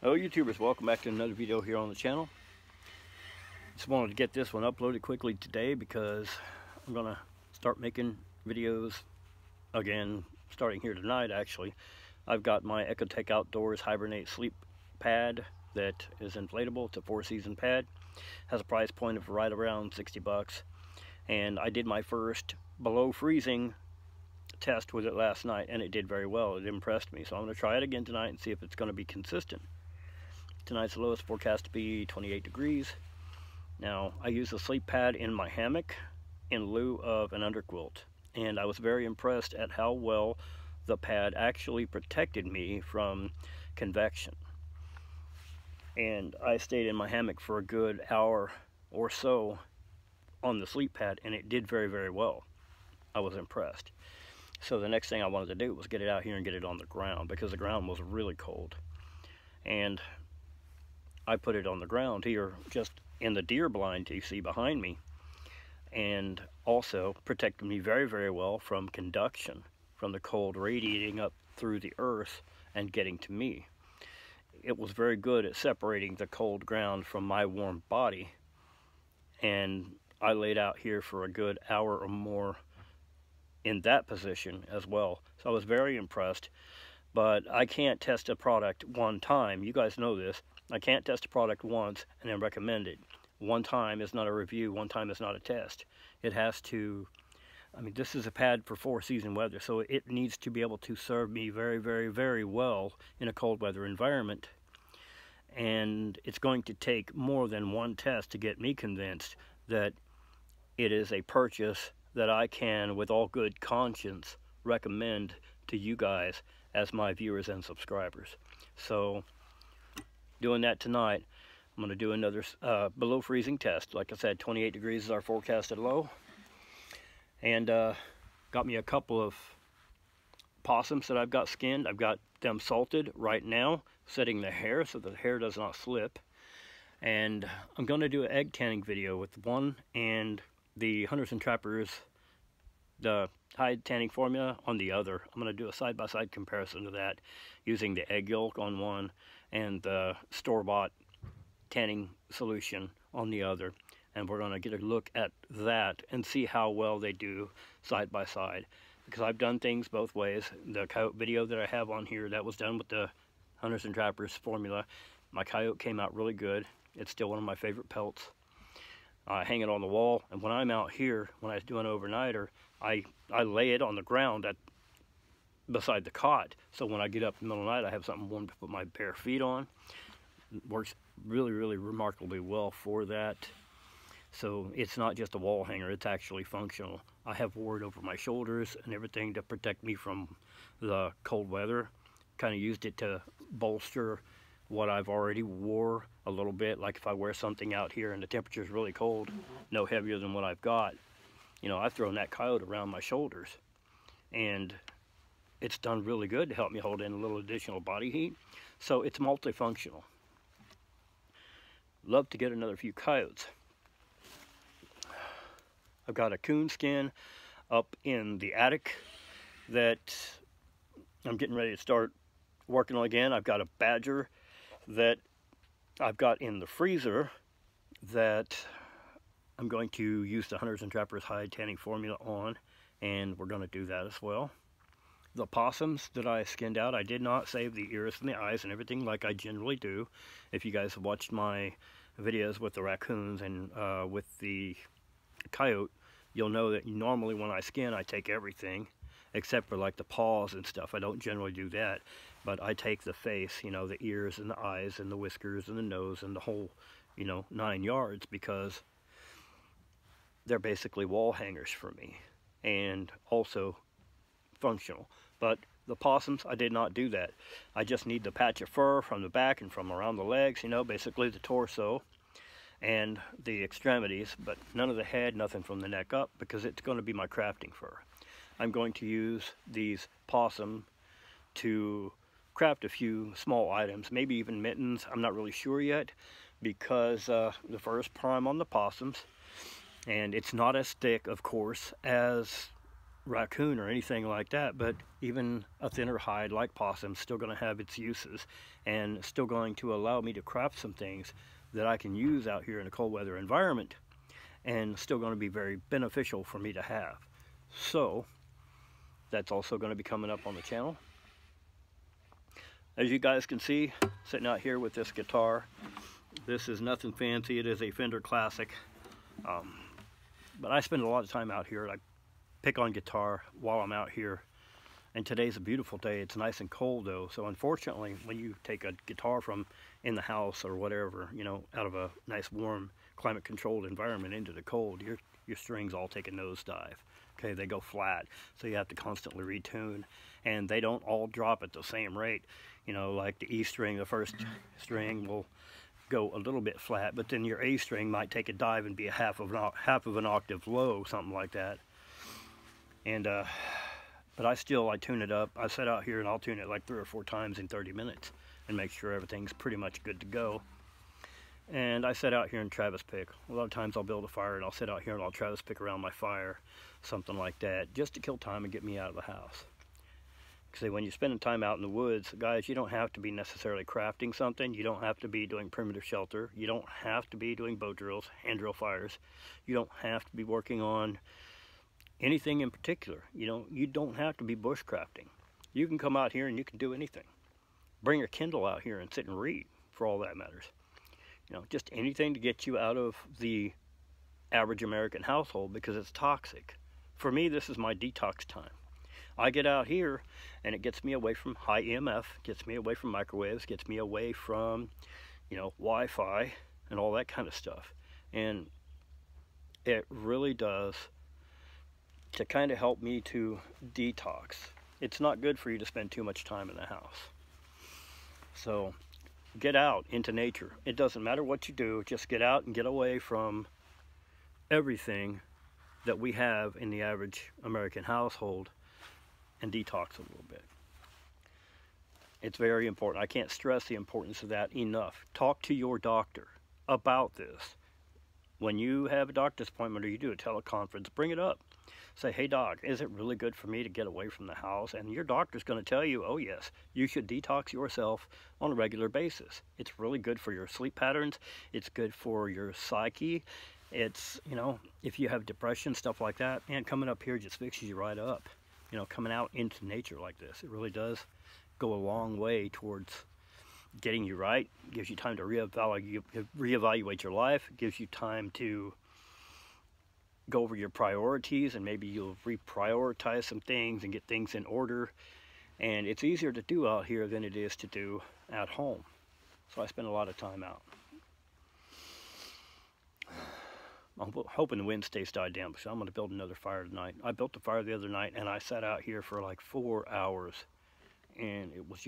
Hello YouTubers, welcome back to another video here on the channel. Just wanted to get this one uploaded quickly today because I'm gonna start making videos again starting here tonight. Actually, I've got my Ecotech Outdoors Hibernate Sleep Pad that is inflatable. It's a 4-season pad, has a price point of right around 60 bucks, and I did my first below freezing test with it last night and it did very well. It impressed me, so I'm going to try it again tonight and see if it's going to be consistent. Tonight's lowest forecast to be 28 degrees. Now, I use a sleep pad in my hammock in lieu of an underquilt, and I was very impressed at how well the pad actually protected me from convection. And I stayed in my hammock for a good hour or so on the sleep pad, and it did very, very well. I was impressed. So the next thing I wanted to do was get it out here and get it on the ground, because the ground was really cold. And I put it on the ground here, just in the deer blind you see behind me, and also protected me very, very well from conduction, from the cold radiating up through the earth and getting to me. It was very good at separating the cold ground from my warm body, and I laid out here for a good hour or more in that position as well. So I was very impressed, but I can't test a product one time. You guys know this. I can't test a product once and then recommend it. One time is not a review, one time is not a test. It has to, I mean, this is a pad for 4-season weather, so it needs to be able to serve me very, very, very well in a cold weather environment. And it's going to take more than one test to get me convinced that it is a purchase that I can, with all good conscience, recommend to you guys as my viewers and subscribers. So, doing that tonight, I'm going to do another below freezing test. Like I said, 28 degrees is our forecasted low. And got me a couple of possums that I've got skinned. I've got them salted right now, setting the hair so the hair does not slip. And I'm going to do an egg tanning video with one, and the Hunters and Trappers, the hide tanning formula, on the other. I'm going to do a side-by-side comparison of that, using the egg yolk on one and the store-bought tanning solution on the other. And we're going to get a look at that and see how well they do side by side, because I've done things both ways. The coyote video that I have on here, that was done with the Hunters and Trappers formula. My coyote came out really good. It's still one of my favorite pelts. I hang it on the wall, and when I'm out here, when I do an overnighter, I lay it on the ground beside the cot, so when I get up in the middle of the night, I have something warm to put my bare feet on. It works really, really remarkably well for that. So it's not just a wall hanger, it's actually functional. I have wore it over my shoulders and everything to protect me from the cold weather. Kind of used it to bolster what I've already wore a little bit. Like if I wear something out here and the temperature is really cold, no heavier than what I've got, you know, I've thrown that coyote around my shoulders, and it's done really good to help me hold in a little additional body heat. So it's multifunctional. Love to get another few coyotes. I've got a coon skin up in the attic that I'm getting ready to start working on again. I've got a badger that I've got in the freezer that I'm going to use the Hunters and Trappers hide tanning formula on, and we're going to do that as well. The possums that I skinned out, I did not save the ears and the eyes and everything like I generally do. If you guys have watched my videos with the raccoons and with the coyote, you'll know that normally when I skin, I take everything except for like the paws and stuff. I don't generally do that, but I take the face, you know, the ears and the eyes and the whiskers and the nose and the whole, you know, 9 yards, because they're basically wall hangers for me and also functional. But the possums, I did not do that. I just need the patch of fur from the back and from around the legs, you know, basically the torso and the extremities, but none of the head, nothing from the neck up, because it's going to be my crafting fur. I'm going to use these possum to craft a few small items, maybe even mittens. I'm not really sure yet, because the fur is prime on the possums, and it's not as thick, of course, as raccoon or anything like that, but even a thinner hide like possum still going to have its uses, and still going to allow me to craft some things that I can use out here in a cold weather environment, and still going to be very beneficial for me to have. So that's also going to be coming up on the channel. As you guys can see, sitting out here with this guitar, this is nothing fancy. It is a Fender Classic, but I spend a lot of time out here. I pick on guitar while I'm out here, and today's a beautiful day. It's nice and cold though, so unfortunately when you take a guitar from in the house or whatever, you know, out of a nice warm climate controlled environment into the cold, your strings all take a nosedive. Okay, they go flat, so you have to constantly retune, and they don't all drop at the same rate. You know, like the E string, the first string will go a little bit flat, but then your A string might take a dive and be a half of an octave low, something like that. And but I tune it up. I sit out here and I'll tune it like 3 or 4 times in 30 minutes and make sure everything's pretty much good to go. And I sit out here and Travis pick. A lot of times I'll build a fire and I'll sit out here and I'll Travis pick around my fire, something like that, just to kill time and get me out of the house. Because when you're spending time out in the woods, guys, you don't have to be necessarily crafting something. You don't have to be doing primitive shelter. You don't have to be doing bow drills, hand drill fires. You don't have to be working on anything in particular. You know, you don't have to be bushcrafting. You can come out here and you can do anything. Bring your Kindle out here and sit and read, for all that matters. You know, just anything to get you out of the average American household, because it's toxic. For me, this is my detox time. I get out here and it gets me away from high EMF, gets me away from microwaves, gets me away from, you know, Wi-Fi and all that kind of stuff. And it really does to kind of help me to detox. It's not good for you to spend too much time in the house. So get out into nature. It doesn't matter what you do, just get out and get away from everything that we have in the average American household and detox a little bit. It's very important. I can't stress the importance of that enough. Talk to your doctor about this. When you have a doctor's appointment or you do a teleconference, bring it up. Say, hey doc, is it really good for me to get away from the house? And your doctor's going to tell you, oh yes, you should detox yourself on a regular basis. It's really good for your sleep patterns. It's good for your psyche. It's, you know, if you have depression, stuff like that, and coming up here just fixes you right up. You know, coming out into nature like this, it really does go a long way towards getting you right. It gives you time to reevaluate your life. It gives you time to go over your priorities, and maybe you'll reprioritize some things and get things in order. And it's easier to do out here than it is to do at home. So I spend a lot of time out. I'm hoping the wind stays died down, so I'm going to build another fire tonight. I built the fire the other night, and I sat out here for like 4 hours, and it was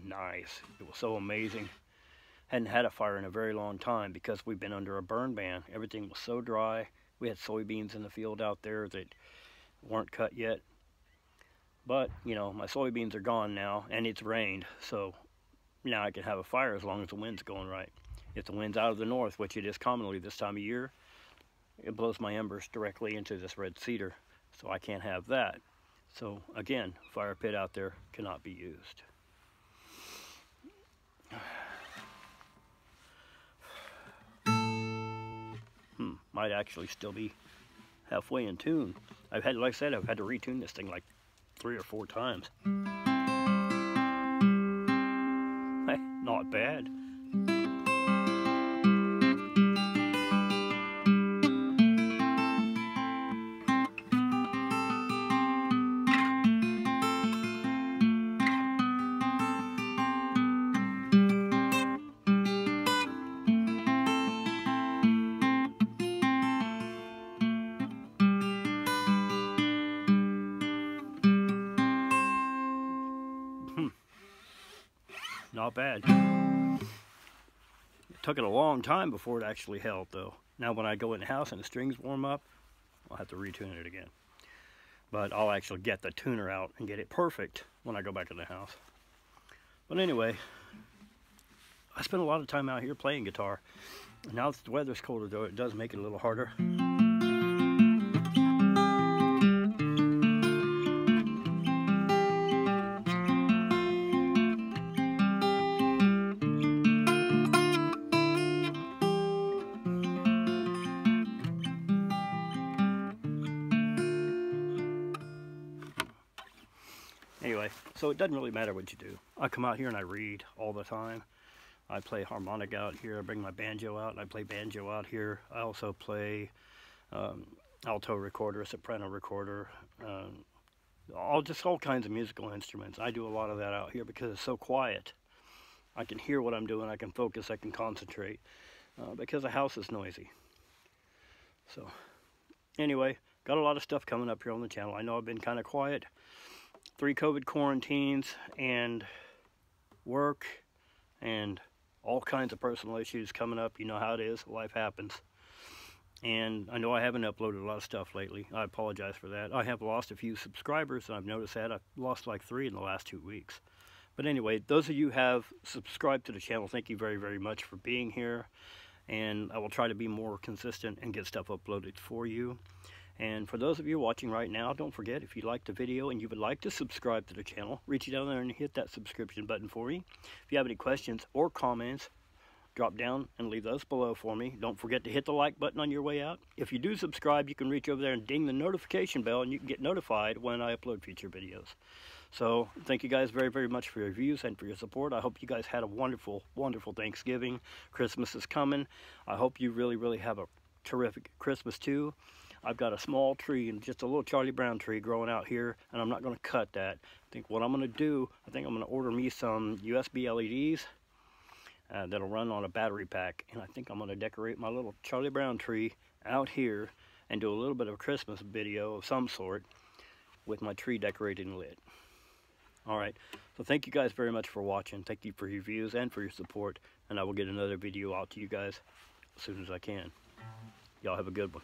nice. It was so amazing. Hadn't had a fire in a very long time because we've been under a burn ban. Everything was so dry. We had soybeans in the field out there that weren't cut yet. But, you know, my soybeans are gone now, and it's rained, so now I can have a fire as long as the wind's going right. If the wind's out of the north, which it is commonly this time of year, it blows my embers directly into this red cedar, so I can't have that. So again, fire pit out there cannot be used. Might actually still be halfway in tune. Like I said, I've had to retune this thing like 3 or 4 times. Not bad. Not bad. It took it a long time before it actually held though. Now when I go in the house and the strings warm up, I'll have to retune it again. But I'll actually get the tuner out and get it perfect when I go back in the house. But anyway, I spend a lot of time out here playing guitar. Now that the weather's colder though, it does make it a little harder. So it doesn't really matter what you do. I come out here and I read all the time. I play harmonica out here. I bring my banjo out and I play banjo out here. I also play alto recorder, soprano recorder, all kinds of musical instruments. I do a lot of that out here because it's so quiet. I can hear what I'm doing. I can focus. I can concentrate because the house is noisy. So anyway, got a lot of stuff coming up here on the channel. I know I've been kind of quiet. 3 COVID quarantines and work and all kinds of personal issues coming up. You know how it is. Life happens. And I know I haven't uploaded a lot of stuff lately. I apologize for that. I have lost a few subscribers, and I've noticed that. I've lost like 3 in the last 2 weeks. But anyway, those of you who have subscribed to the channel, thank you very, very much for being here. And I will try to be more consistent and get stuff uploaded for you. And for those of you watching right now, don't forget, if you liked the video and you would like to subscribe to the channel, reach down there and hit that subscription button for me. If you have any questions or comments, drop down and leave those below for me. Don't forget to hit the like button on your way out. If you do subscribe, you can reach over there and ding the notification bell, and you can get notified when I upload future videos. So thank you guys very, very much for your views and for your support. I hope you guys had a wonderful, wonderful Thanksgiving. Christmas is coming. I hope you really, really have a terrific Christmas too. I've got a small tree and just a little Charlie Brown tree growing out here, and I'm not going to cut that. I think what I'm going to do, I'm going to order me some USB LEDs that'll run on a battery pack, and I think I'm going to decorate my little Charlie Brown tree out here and do a little bit of a Christmas video of some sort with my tree decorated and lit. Alright, so thank you guys very much for watching. Thank you for your views and for your support, and I will get another video out to you guys as soon as I can. Y'all have a good one.